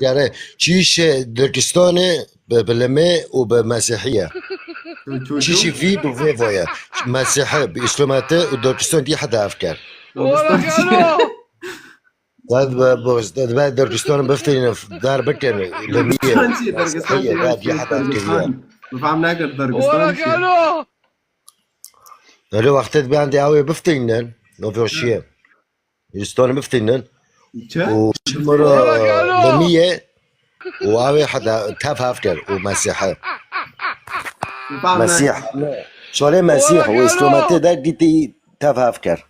يعني چیش درکستان بلمه و به مسیحیه شو چیشی في بفيفويا مسيحي بإسلامته ودركستان دي حدا أفكار داغستان چیه؟ بعد دركستان بفترين دار بكر لمية داغستان چیه؟ داغستان مسيحية چیه؟ بعد دي حدا أفكارية داغستان بفهم نکرد داغستان چیه؟ لو وقتت بعندي أوي بفترين نوفيوشيه دركستان بفترين چه؟ وشمر لمية وأوي حدا تاف أفكار ومسيحي بفهم نکرد مسيح شغله مسيح وإسلامته ده دي تاف أفكار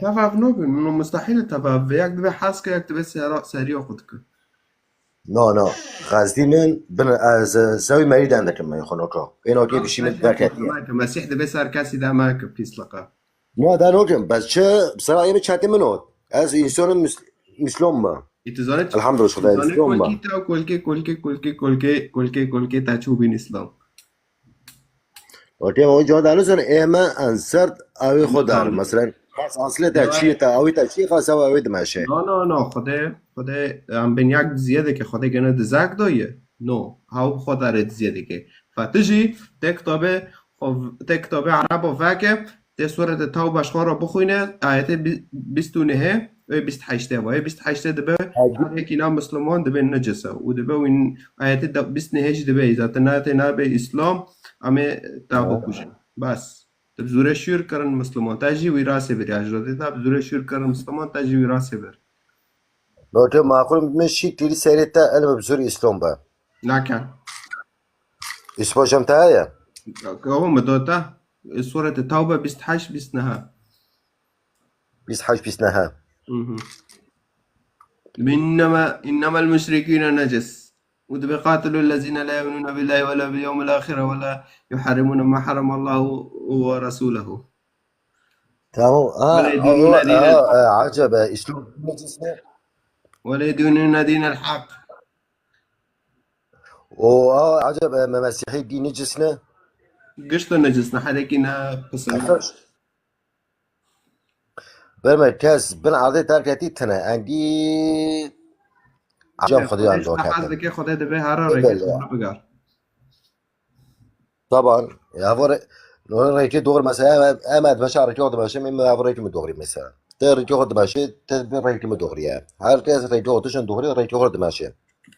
تفاف نوبل انه مستحيل تفاف ياك دبي حاسك ياك دبي سريع خدك نو غازدين بن از سوي مريد عندك ما يخونوكو إنه كيف شيء متذكر مسيح دبي صار كاسي دا ماك بيس لقى ما ده نوكم بس شو بصراحة يبي شاتي منه از إنسان مسلم ما يتزانت الحمد لله شو مسلم ما كل كي تاچو بين اسلام اوكي ما جاد على إما أنصر أوي خدار مثلا خاص أصله تأشية أوي تأشية خاص أوي دمشق نه خدا ام بن یک زیاده که خدا گنه دزاک دایه نو هاو خدا رد زیاده که فتجی تکتابه عرب و فاکه ته سورة التوبة شخورا بخوينه آيات 29 و 28 و 28 دبه هر یکی نام مسلمان دبه نجسه و دبه وین آيات 29 دبه اذا تناته به اسلام امه تابو کشن بس تبزوره شور کرن مسلمان تاجی ویراسه بر اجراده تبزوره شور کرن مسلمان تاجی ویراسه بر لو ما أقول مشي تري سيرتا أنا بزور إسلام با نکن إسبوع جم تاعي هو مدوتا سورة التوبة 28 29 بيس حاج بيس نها إنما المشركين نجس ودب قاتلوا الذين لا يؤمنون بالله ولا باليوم الآخر ولا يحرمون ما حرم الله ورسوله تمام ولا يدينون دين عجب إسلام نجسنا ولا يدينون دين الحق عجب مسيحي دين نجسنا قشطة نجسنا حركينا قصر بالمركز بن عادي تركتي تنا عندي عجب خدي عن دوك حظك خدي دبي هرا بقار طبعا يا فور لو ريكي دور مثلا امد مشاعر كي ماشي مما ريكي مدوري مثلا ريكي خد ماشي تدبر ريكي مدوري هل كاس ريكي تشن دوري ريكي خد ماشي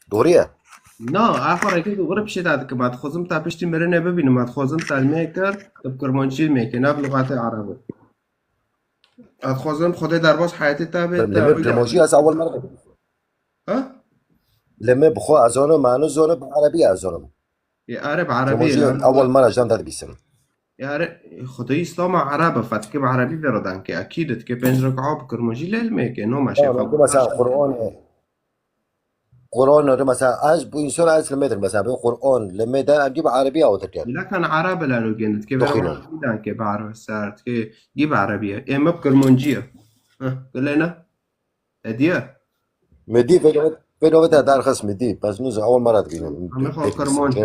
دوريه نه آخر ريكي دور بشي دادك بعد خوزم تا پشتی مرنه ببینم بعد خوزم تلمه کر تب کرمانچی میکنه بلغت عربی بعد خوزم خدای درباز حیاتی تابه کرمانچی از اول مرة ها لما بخو ازانه معنو زانه بعربي ازانه يا عرب عربي اول مرة جان داد بيسم يا خدای اسلام عربه فتك بعربي بردان که اكيد که پنج ركعه بكرمجي للمه که نو ماشي مثلا قرآن مثلا از بإنسان از لما مثلا بالقرآن لما ده أجيب عربية أو تركيا لكن عربة لانو جنت كيف بدان كي بعرف سارت كي جيب عربية إما بكرمونجية قلنا هدية مدي في نوبة دار خص مدي بس نوز أول مرة تقولين أما خو كرمونجي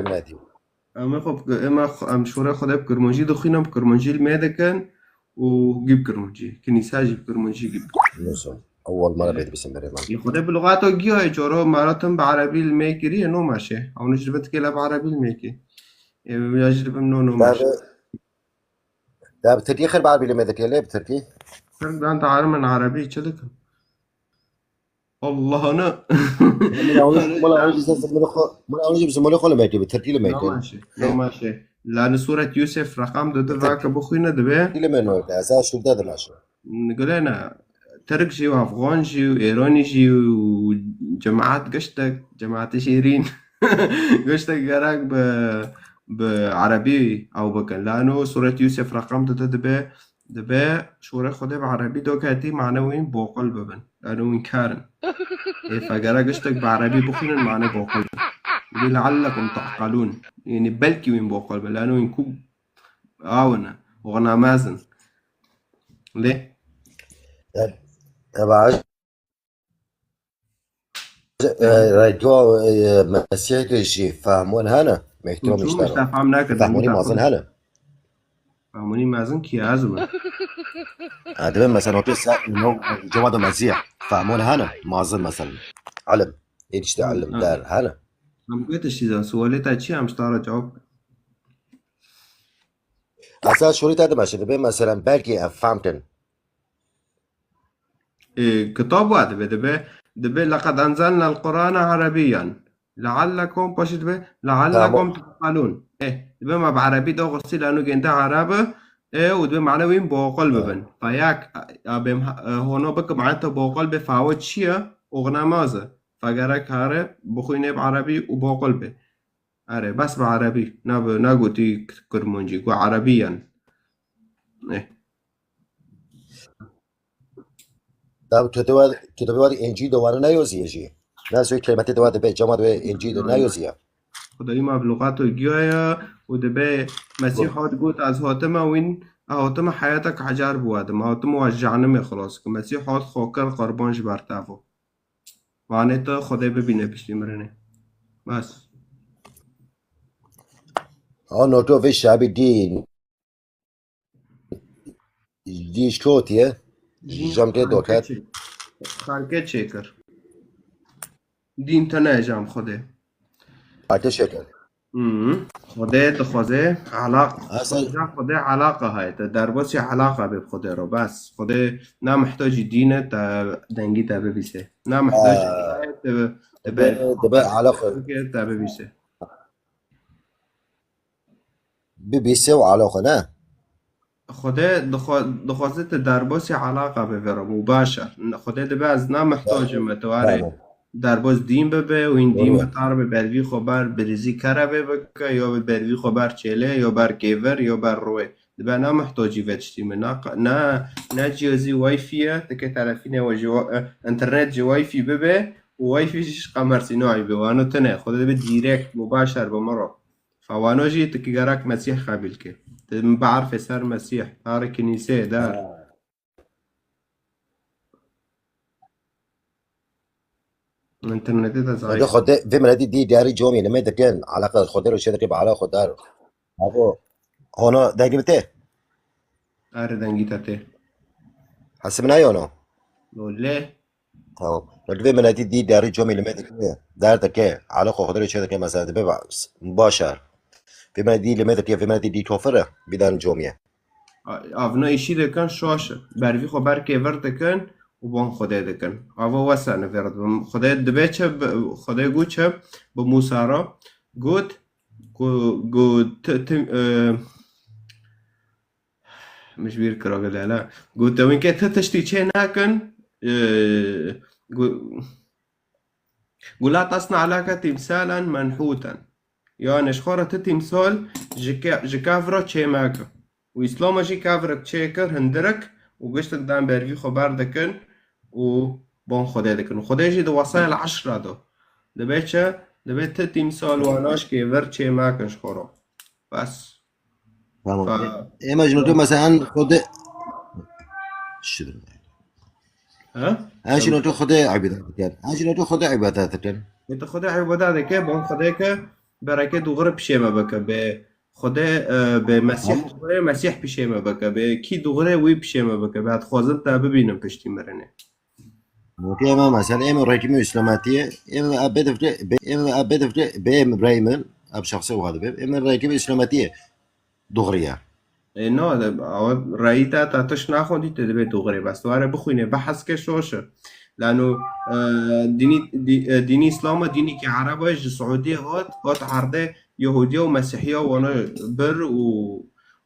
أما خو أم شورا خدا بكرمونجي دخينا بكرمونجي الميدكن وجيب كرمونجي كنيسة جيب كرمونجي جيب أول مرة بيت بسم الله يخدها بلغاته جيها جورو مراتم بعربي الميكري نو ماشي أو نجربت كلا بعربي الميكي يجرب نو ماشي ده بتركي خير بعربي لما ذاك ليه بتركي فرق ده أنت عارف من عربي شلك الله أنا ولا أنا بس ملخ ولا ميكي بتركي لما ماشي ماشي لأن سورة يوسف رقم ده ذاك بخوينا دبي لما نو ده أساس شو ده ماشي نقول أنا ترك شيء وأفغان شيء وإيراني شيء وجماعات قشتك جماعات شيرين قشتك جراك بعربي أو بكن لأنه سورة يوسف رقم دبي شورة خده بعربي دو كاتي معنوين بوقل ببن لأنه إنكارن فجراك قشتك بعربي بخينا معنى بوقل لعلكم تعقلون يعني بلكي وين بوقل ببن لأنه إنكوب آونا وغنا مازن ليه؟ بعد رجوا مسيحي شيء فهمون هنا ما يحترمش فهموني مازن هنا فهموني مازن كي عزمه هذا مثلا وقت جواد المسيح فهمون هنا مازن مثلا علم هیچ تعلم دار هلا هم قلتش إذا سؤالتها شيء هم اشترى جواب. اصلا شوری تاده باشه دبه مثلا بلکی فهمتن كتاب واحد دبي لقد أنزلنا القرآن عربيا لعلكم باش لعلكم تمام تفعلون دبي ما بعربي ده غصي لأنه جنتا عربة ودبي معنا وين بوقل ببن فياك أبيم هونو بك معناته بوقل بفاوت شيء وغنامازة فجرك هاره بخوينه بعربي وبوقل به أره بس بعربي ناقوتي كرمونجي قو عربيا طب تو دوباره انجیل دوباره نیازیه جی نه سوی کلمتی دوباره به جمع دوباره انجیل نیازیه خدایی ما بلغاته جاية ودبي مسيح هاد قلت از هاتما وين هاتما حياتك عجار بوادم هاتما وجعنمي خلاص که مسیح هات خوكر قربانش برتافو وعنيتا خدای ببینه پشتی مرنه بس آن تو وی شبی دی شکوتیه جمعه دوکت خالقه چیکر دین تا نجام خدای آتش شکل خدای تخوازه اصلا خدای علاقه های تا در باسی علاقه به خدای رو بس خدای نه محتاج دینه تا دنگی تا ببیسه نه محتاج دبه علاقه تا ببیسه ببیسه و علاقه نه خدای دخوازه تا در باسی علاقه ببره مباشر خدای دبه از نه محتاج متواره در باز دین ببه و این دین بطار به بروی خبر بریزی کره ببکه یا به بروی خبر چله یا بر کیور یا بر روی دبه نه محتاجی وچتیمه نه جیازی وای فیه تکه طرفینه و انترنت جی وای فی ببه و وای فیش قمر سینوعی به وانو تنه خدا دبه دیرکت مباشر بمرا فوانو جی تکی گرک مسیح قبیل که بعرف سر مسیح تار کنیسه دار الانترنت ده خدا ضعيف خدا في ملادي دي داري جومي لما دكان علاقه خدا رو شدري بعلاقه دار ابو هنا دايقبته آره دنگی تاته حسبنا يونو لوله تمام لكن في ملادي دي داري جومي لما دكان دار دكان علاقه خدا رو شدري مثلا دبه مباشر في ملادي لما دكان في ملادي دي توفره بدان جوميه avna işi dekan şaşı. Bervi xaber kever dekan و بان خدای دکن. آوا واسه نفرد. خدای دبچه خدای گوچه با موسارا گوت گوت مش بير كراجل لا قلت وين كنت تشتي ناكن قول لا تصنع لك تمثالا منحوتا يعني شخورة تمثال جكافرا تشيماك وإسلام جي كافرك تشيكر هندرك وقشتك دان بيرفي خبر دكن وبون خدا دكن وخدا جي دو وصايا العشرة دو دبيت تمثال واناش كيفر تشيماك شخورة بس تمام ايماجينو تو مثلا خود ها؟ اجينو تو خود عبادتك اجينو تو خود عبادتك انت خدا عبادتك بون خداك بركة دوغر بشيما بك ب خدا به مسیح دوغره مسیح بشيما بك به کی دوغره وی بشيما بك بعد خوازم تا ببینم پشتی مرنه اوكي اما مثلا اما رقمي اسلاماتيه اما ابد بام برايمن اب شخصي وهذا اما رقمي اسلاماتيه دغريه نه رأيتا تاتش ناخوندی تدبي دوغره بس دواره بخوینه بحث که شوشه لانه دینی اسلام دینی که عربه سعودی هات عرضه يهودية ومسيحية وانا بر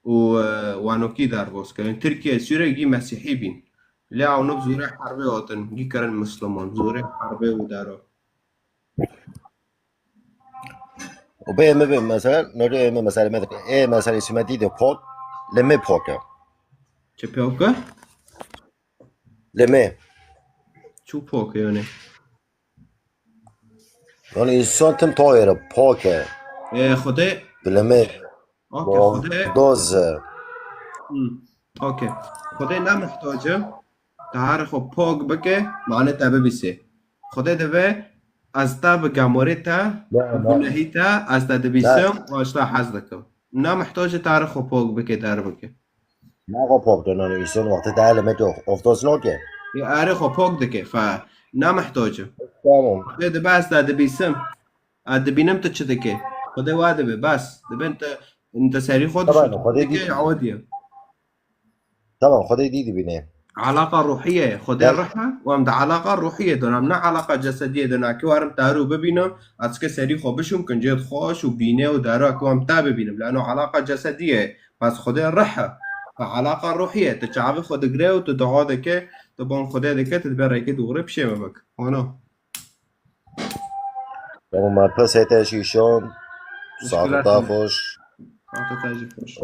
وانو كي دار بوس كان تركيا سوريا جي مسيحي بين لا عونو بزوري حربي وطن جي كرن مسلمان بزوري حربي ودارو وبين مثلا نوري مثلا ايه مثلا اسمها دي بوك لمي بوكا چه بوكا لمي شو بوكا يعني انسان تم طايره بوكا خدای لمي اوكي خدای دوز اوكي خدای نمحتاجه تعرف پاک بکه معناتها ببیسه خدای دبه از تا بگموری تا بنهی تا از تا دبیسم و اشتا حز دکم نمحتاجه تعرف پاک بکه در بکه نه پاک دارن انسان وقتی تعلمت افتاز نکه آره خب پاک دکه نامحتاجه تمام ده بس ده بيسم دبي نمت تشتكي خده واده بس دبي انت ساري خودش طبعا خدي تشتكي دي عوديه طبعا خدي دي بينام علاقة روحية خدين رحمة وام علاقة روحية دونا منا علاقة جسدية دونا كي وارم تارو ببينم از که سری خوبشم کنجد خوش و بینه و دارا که وام تا ببینم لأنه علاقة جسدية بس خدين رحمة فعلاقة روحية تشعبي خود گره و تدعا دکه تبان خدا دکه تدبر که دوره بشه مبک هانا تمام ما پس هيتا شيشون ساعة مشكلات طافش عطا تاجي فوش